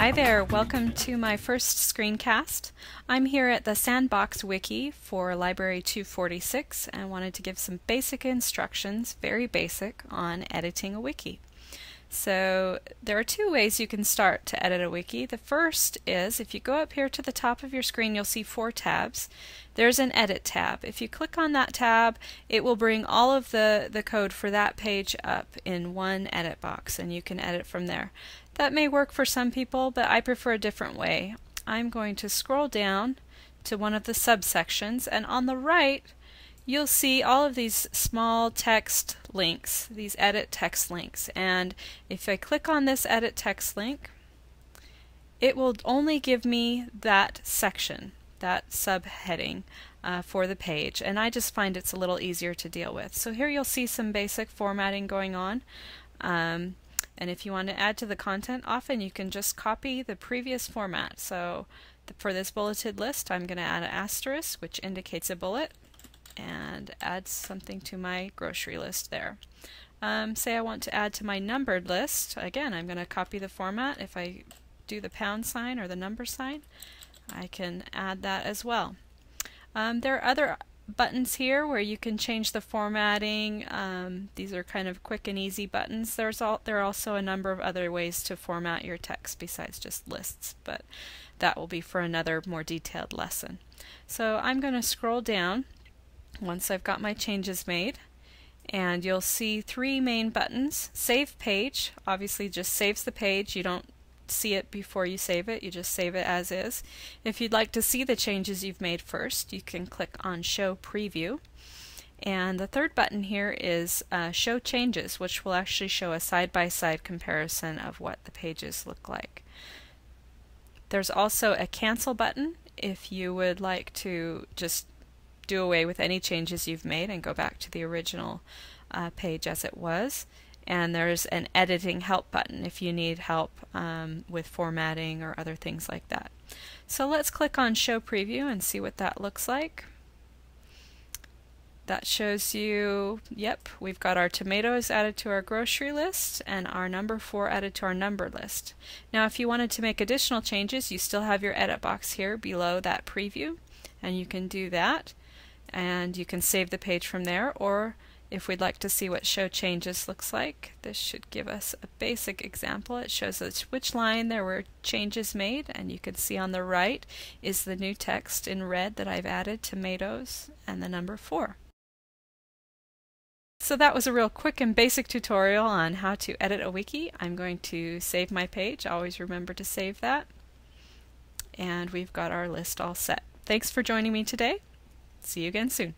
Hi there, welcome to my first screencast. I'm here at the Sandbox Wiki for Library 246 and wanted to give some basic instructions, very basic, on editing a wiki. So there are two ways you can start to edit a wiki. The first is, if you go up here to the top of your screen, you'll see 4 tabs. There's an Edit tab. If you click on that tab, it will bring all of the code for that page up in one edit box, and you can edit from there. That may work for some people, but I prefer a different way. I'm going to scroll down to one of the subsections, and on the right you'll see all of these small text links, these edit text links. And if I click on this edit text link, it will only give me that section, that subheading for the page, and I just find it's a little easier to deal with. So here you'll see some basic formatting going on. And if you want to add to the content, often you can just copy the previous format. So for this bulleted list, I'm going to add an asterisk, which indicates a bullet, and add something to my grocery list there. Say I want to add to my numbered list. Again, I'm going to copy the format. If I do the pound sign or the number sign, I can add that as well. There are other buttons here where you can change the formatting. These are kind of quick and easy buttons. There are also a number of other ways to format your text besides just lists, but that will be for another more detailed lesson. So I'm going to scroll down once I've got my changes made, and you'll see 3 main buttons. Save page obviously just saves the page. You don't see it before you save it, you just save it as is. If you'd like to see the changes you've made first, you can click on Show Preview. And the third button here is Show Changes, which will actually show a side-by-side comparison of what the pages look like. There's also a Cancel button if you would like to just do away with any changes you've made and go back to the original page as it was. And there's an Editing Help button if you need help with formatting or other things like that. So let's click on Show Preview and see what that looks like. That shows you, yep, we've got our tomatoes added to our grocery list and our number 4 added to our number list. Now if you wanted to make additional changes, you still have your edit box here below that preview, and you can do that, and you can save the page from there. Or if we'd like to see what Show Changes looks like, this should give us a basic example. It shows us which line there were changes made, and you can see on the right is the new text in red that I've added, tomatoes, and the number 4. So that was a real quick and basic tutorial on how to edit a wiki. I'm going to save my page. Always remember to save that. And we've got our list all set. Thanks for joining me today. See you again soon.